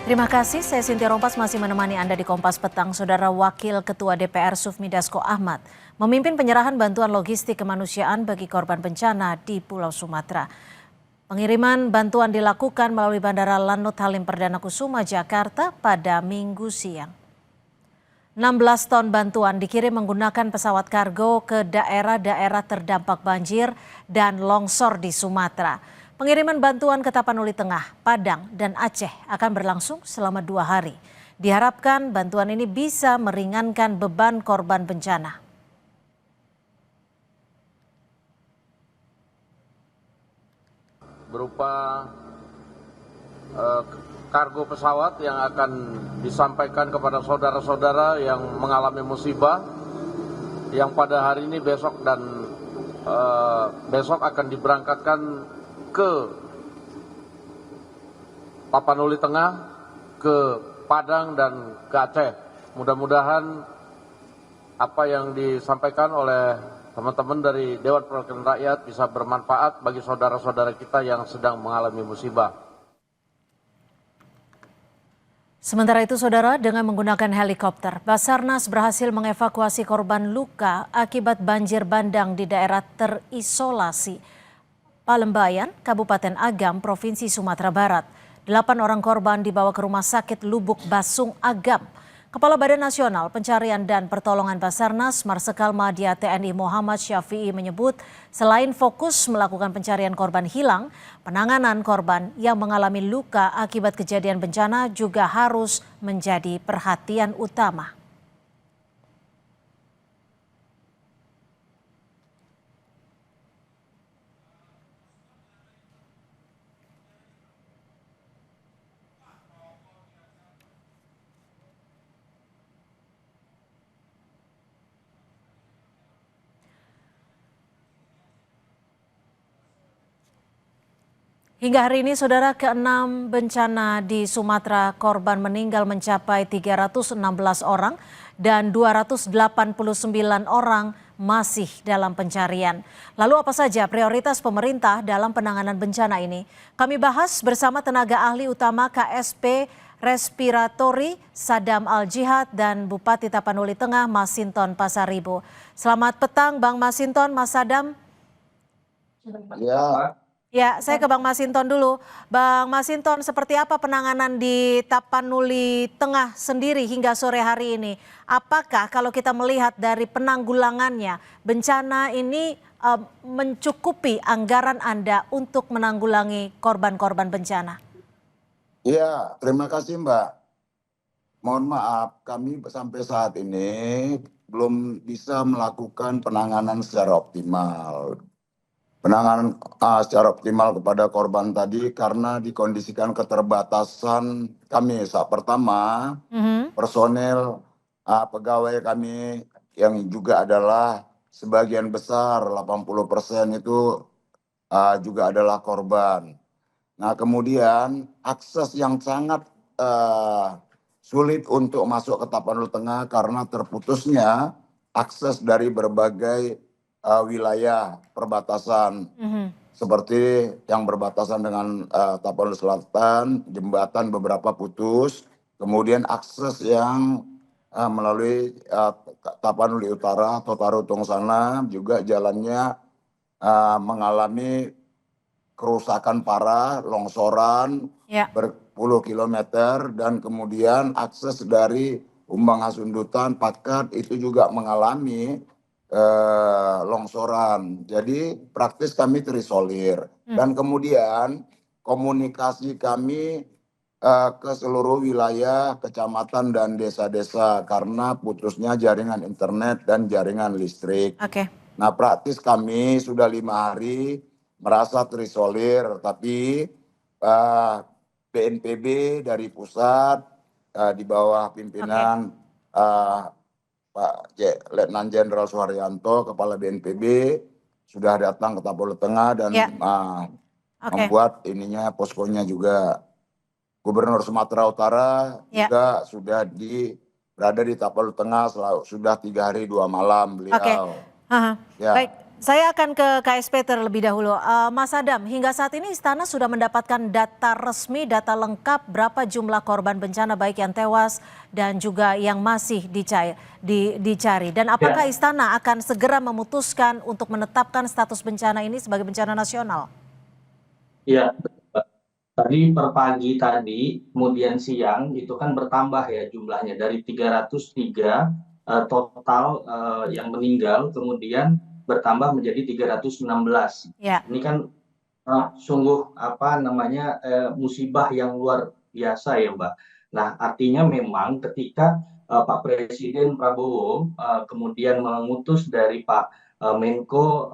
Terima kasih, saya Sintia Rompas masih menemani Anda di Kompas Petang. Saudara Wakil Ketua DPR Sufmi Dasko Ahmad memimpin penyerahan bantuan logistik kemanusiaan bagi korban bencana di Pulau Sumatera. Pengiriman bantuan dilakukan melalui Bandara Lanut Halim Perdana Kusuma, Jakarta pada Minggu siang. 16 ton bantuan dikirim menggunakan pesawat kargo ke daerah-daerah terdampak banjir dan longsor di Sumatera. Pengiriman bantuan ke Tapanuli Tengah, Padang, dan Aceh akan berlangsung selama 2 hari. Diharapkan bantuan ini bisa meringankan beban korban bencana. Berupa kargo pesawat yang akan disampaikan kepada saudara-saudara yang mengalami musibah yang pada hari ini besok akan diberangkatkan ke Tapanuli Tengah, ke Padang dan ke Aceh. Mudah-mudahan apa yang disampaikan oleh teman-teman dari Dewan Perwakilan Rakyat bisa bermanfaat bagi saudara-saudara kita yang sedang mengalami musibah. Sementara itu, saudara, dengan menggunakan helikopter, Basarnas berhasil mengevakuasi korban luka akibat banjir bandang di daerah terisolasi Palembayan, Kabupaten Agam, Provinsi Sumatera Barat. 8 orang korban dibawa ke Rumah Sakit Lubuk Basung Agam. Kepala Badan Nasional Pencarian dan Pertolongan Basarnas, Marsikal Madya TNI Muhammad Syafi'i menyebut selain fokus melakukan pencarian korban hilang, penanganan korban yang mengalami luka akibat kejadian bencana juga harus menjadi perhatian utama. Hingga hari ini, saudara, ke-6 bencana di Sumatera korban meninggal mencapai 316 orang dan 289 orang masih dalam pencarian. Lalu apa saja prioritas pemerintah dalam penanganan bencana ini? Kami bahas bersama tenaga ahli utama KSP Respiratori Sadam Al-Jihad dan Bupati Tapanuli Tengah Masinton Pasaribu. Selamat petang Bang Masinton, Mas Sadam. Ya, saya ke Bang Masinton dulu. Bang Masinton, seperti apa penanganan di Tapanuli Tengah sendiri hingga sore hari ini? Apakah kalau kita melihat dari penanggulangannya, bencana ini mencukupi anggaran Anda untuk menanggulangi korban-korban bencana? Iya, terima kasih Mbak. Mohon maaf, kami sampai saat ini belum bisa melakukan penanganan secara optimal. Penanganan secara optimal kepada korban tadi karena dikondisikan keterbatasan kami. Saat pertama, personel pegawai kami yang juga adalah sebagian besar 80% itu juga adalah korban. Nah, kemudian akses yang sangat sulit untuk masuk ke Tapanuli Tengah karena terputusnya akses dari berbagai wilayah perbatasan seperti yang berbatasan dengan Tapanuli Selatan, jembatan beberapa putus, kemudian akses yang melalui Tapanuli Utara, Totarutung sana juga jalannya mengalami kerusakan parah, longsoran berpuluh kilometer, dan kemudian akses dari Umbang Hasundutan, Pakat itu juga mengalami longsoran. Jadi praktis kami terisolir. Dan kemudian komunikasi kami ke seluruh wilayah, kecamatan dan desa-desa karena putusnya jaringan internet dan jaringan listrik. Nah, praktis kami sudah 5 hari merasa terisolir, tapi BNPB dari pusat di bawah pimpinan Pak Letnan Jenderal Suharyanto, Kepala BNPB, sudah datang ke Tapanuli Tengah dan membuat poskonya juga. Gubernur Sumatera Utara juga sudah berada di Tapanuli Tengah sudah 3 hari 2 malam beliau. Baik, Saya akan ke KSP terlebih dahulu. Mas Adam, hingga saat ini Istana sudah mendapatkan data resmi, data lengkap berapa jumlah korban bencana baik yang tewas dan juga yang masih dicari. Dan apakah Ya, Istana akan segera memutuskan untuk menetapkan status bencana ini sebagai bencana nasional? ya. Tadi per pagi tadi, kemudian siang itu kan bertambah ya jumlahnya dari 303 total yang meninggal, kemudian bertambah menjadi 316. Ya. Ini kan sungguh apa namanya musibah yang luar biasa ya Mbak. Nah artinya memang ketika Pak Presiden Prabowo kemudian mengutus dari Pak Menko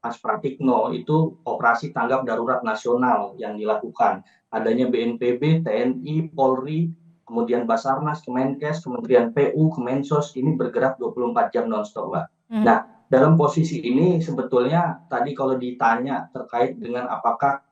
Mas Pratikno itu operasi tanggap darurat nasional yang dilakukan. Adanya BNPB, TNI, Polri, kemudian Basarnas, Kemenkes, Kementerian PU, Kemensos ini bergerak 24 jam nonstop, Mbak. Hmm. Nah, dalam posisi ini sebetulnya tadi kalau ditanya terkait dengan apakah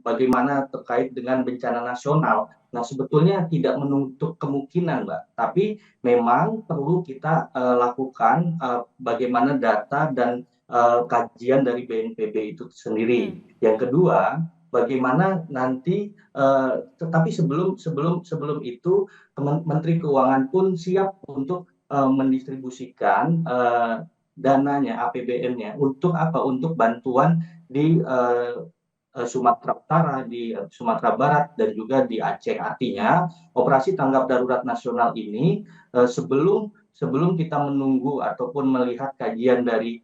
bagaimana terkait dengan bencana nasional, nah sebetulnya tidak menutup kemungkinan, Mbak. Tapi memang perlu kita lakukan bagaimana data dan kajian dari BNPB itu sendiri. Yang kedua, bagaimana nanti tetapi sebelum itu Menteri Keuangan pun siap untuk mendistribusikan dananya APBN-nya untuk apa? Untuk bantuan di Sumatera Utara, di Sumatera Barat, dan juga di Aceh. Artinya, operasi tanggap darurat nasional ini sebelum kita menunggu ataupun melihat kajian dari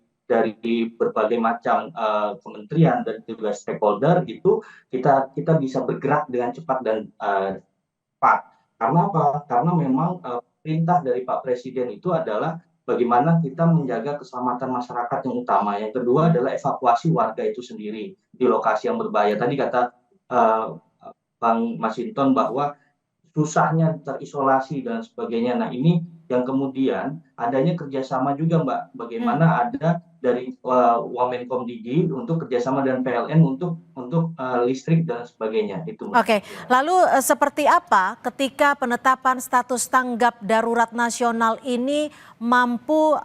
berbagai macam kementerian dan juga stakeholder itu kita bisa bergerak dengan cepat dan cepat. Karena apa? Karena memang perintah dari Pak Presiden itu adalah bagaimana kita menjaga keselamatan masyarakat yang utama. Yang kedua adalah evakuasi warga itu sendiri di lokasi yang berbahaya. Tadi kata uh, Bang Masinton bahwa susahnya terisolasi dan sebagainya. Nah ini yang kemudian adanya kerjasama juga Mbak. Bagaimana ada dari Wamenkomdigi untuk kerjasama dengan PLN untuk listrik dan sebagainya itu Mbak. Oke, lalu seperti apa ketika penetapan status tanggap darurat nasional ini mampu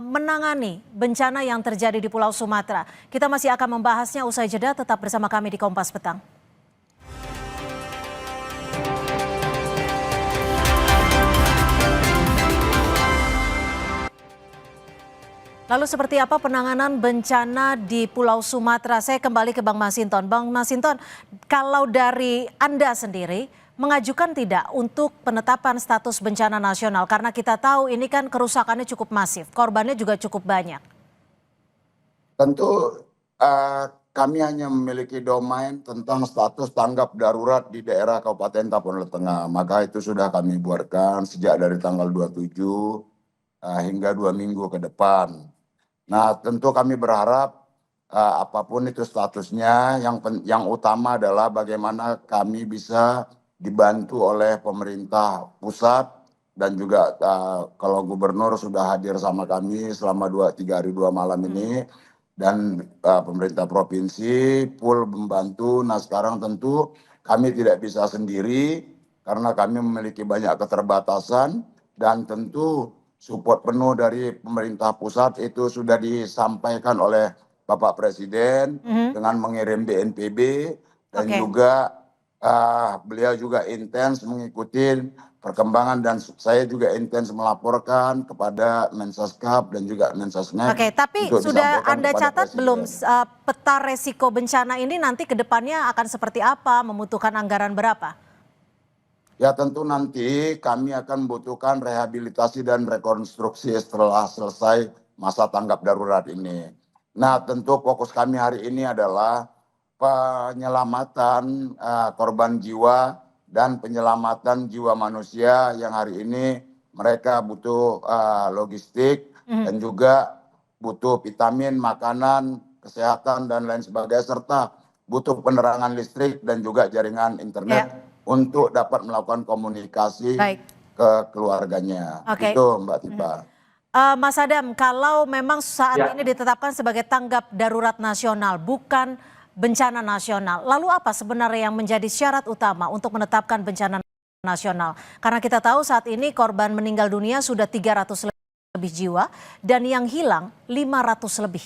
menangani bencana yang terjadi di Pulau Sumatera? Kita masih akan membahasnya usai jeda, tetap bersama kami di Kompas Petang. Lalu seperti apa penanganan bencana di Pulau Sumatera? Saya kembali ke Bang Masinton. Bang Masinton, kalau dari Anda sendiri mengajukan tidak untuk penetapan status bencana nasional? Karena kita tahu ini kan kerusakannya cukup masif, korbannya juga cukup banyak. Tentu kami hanya memiliki domain tentang status tanggap darurat di daerah Kabupaten Tapanuli Tengah. Maka itu sudah kami buatkan sejak dari tanggal 27 hingga 2 minggu ke depan. Nah tentu kami berharap apapun itu statusnya, yang utama adalah bagaimana kami bisa dibantu oleh pemerintah pusat dan juga kalau gubernur sudah hadir sama kami selama 3 hari 2 malam ini, dan pemerintah provinsi full membantu. Nah sekarang tentu kami tidak bisa sendiri karena kami memiliki banyak keterbatasan, dan tentu support penuh dari pemerintah pusat itu sudah disampaikan oleh Bapak Presiden dengan mengirim BNPB, dan juga beliau juga intens mengikuti perkembangan, dan saya juga intens melaporkan kepada Mensaskap dan juga Mensesnek. Oke, tapi sudah Anda catat belum peta resiko bencana ini nanti ke depannya akan seperti apa, membutuhkan anggaran berapa? Ya tentu nanti kami akan membutuhkan rehabilitasi dan rekonstruksi setelah selesai masa tanggap darurat ini. Nah tentu fokus kami hari ini adalah penyelamatan korban jiwa dan penyelamatan jiwa manusia yang hari ini mereka butuh logistik dan juga butuh vitamin, makanan, kesehatan dan lain sebagainya, serta butuh penerangan listrik dan juga jaringan internet untuk dapat melakukan komunikasi ke keluarganya. Itu Mbak Tipa. Mas Adam, kalau memang saat ini ditetapkan sebagai tanggap darurat nasional, bukan bencana nasional, lalu apa sebenarnya yang menjadi syarat utama untuk menetapkan bencana nasional? Karena kita tahu saat ini korban meninggal dunia sudah 300 lebih jiwa dan yang hilang 500 lebih.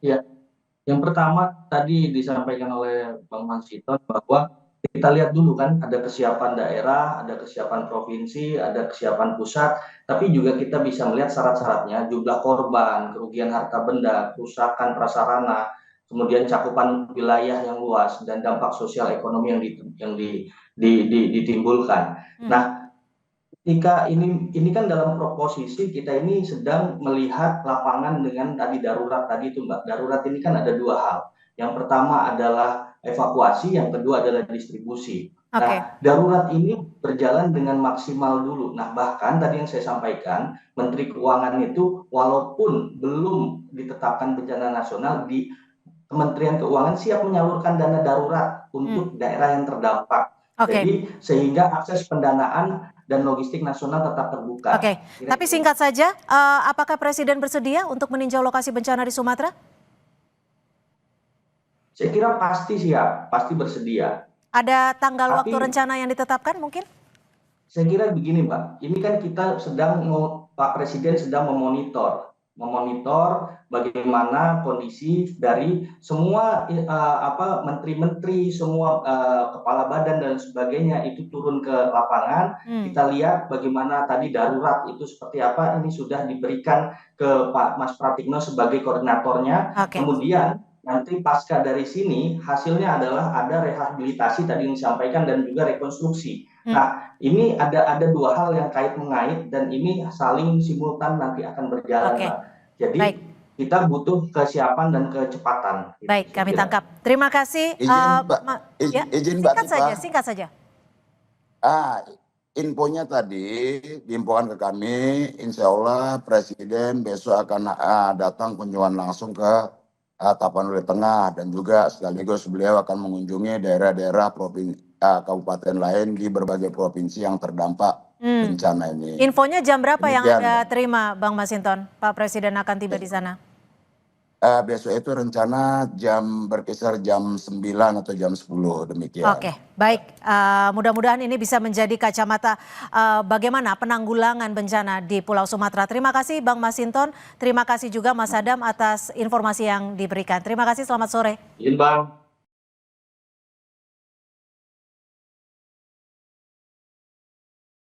Ya, yang pertama tadi disampaikan oleh Bang Masinton bahwa kita lihat dulu kan ada kesiapan daerah, ada kesiapan provinsi, ada kesiapan pusat, tapi juga kita bisa melihat syarat-syaratnya, jumlah korban, kerugian harta benda, kerusakan prasarana, kemudian cakupan wilayah yang luas dan dampak sosial ekonomi yang ditimbulkan. Nah, ketika ini kan dalam posisi kita ini sedang melihat lapangan dengan tadi darurat tadi itu Mbak. Darurat ini kan ada dua hal. Yang pertama adalah evakuasi, yang kedua adalah distribusi. Nah, darurat ini berjalan dengan maksimal dulu. Nah, bahkan tadi yang saya sampaikan, Menteri Keuangan itu walaupun belum ditetapkan bencana nasional, di Kementerian Keuangan siap menyalurkan dana darurat untuk daerah yang terdampak. Jadi sehingga akses pendanaan dan logistik nasional tetap terbuka. Tapi singkat saja, apakah Presiden bersedia untuk meninjau lokasi bencana di Sumatera? Saya kira pasti siap, pasti bersedia. Ada tanggal waktu rencana yang ditetapkan mungkin? Saya kira begini Mbak, ini kan kita Pak Presiden sedang memonitor bagaimana kondisi dari semua menteri-menteri, semua kepala badan dan sebagainya itu turun ke lapangan. Kita lihat bagaimana tadi darurat itu seperti apa, ini sudah diberikan ke Pak Mas Pratikno sebagai koordinatornya. Kemudian nanti pasca dari sini hasilnya adalah ada rehabilitasi tadi yang disampaikan dan juga rekonstruksi. Nah, ini ada dua hal yang kait mengait dan ini saling simultan nanti akan berjalan, Mbak. Jadi kita butuh kesiapan dan kecepatan. Baik, kami tangkap. Terima kasih. Izin Mbak Tipa. Singkat saja. Infonya tadi diinfokan ke kami, insya Allah Presiden besok akan datang kunjungan langsung ke Tapanuli Tengah dan juga sekaligus beliau akan mengunjungi daerah-daerah kabupaten lain di berbagai provinsi yang terdampak bencana ini. Infonya jam berapa yang Anda terima, Bang Masinton? Pak Presiden akan tiba di sana? Besok itu rencana berkisar jam 9 atau jam 10 demikian. Baik. Mudah-mudahan ini bisa menjadi kacamata bagaimana penanggulangan bencana di Pulau Sumatera. Terima kasih Bang Masinton, terima kasih juga Mas Adam atas informasi yang diberikan. Terima kasih, selamat sore. Izin Bang.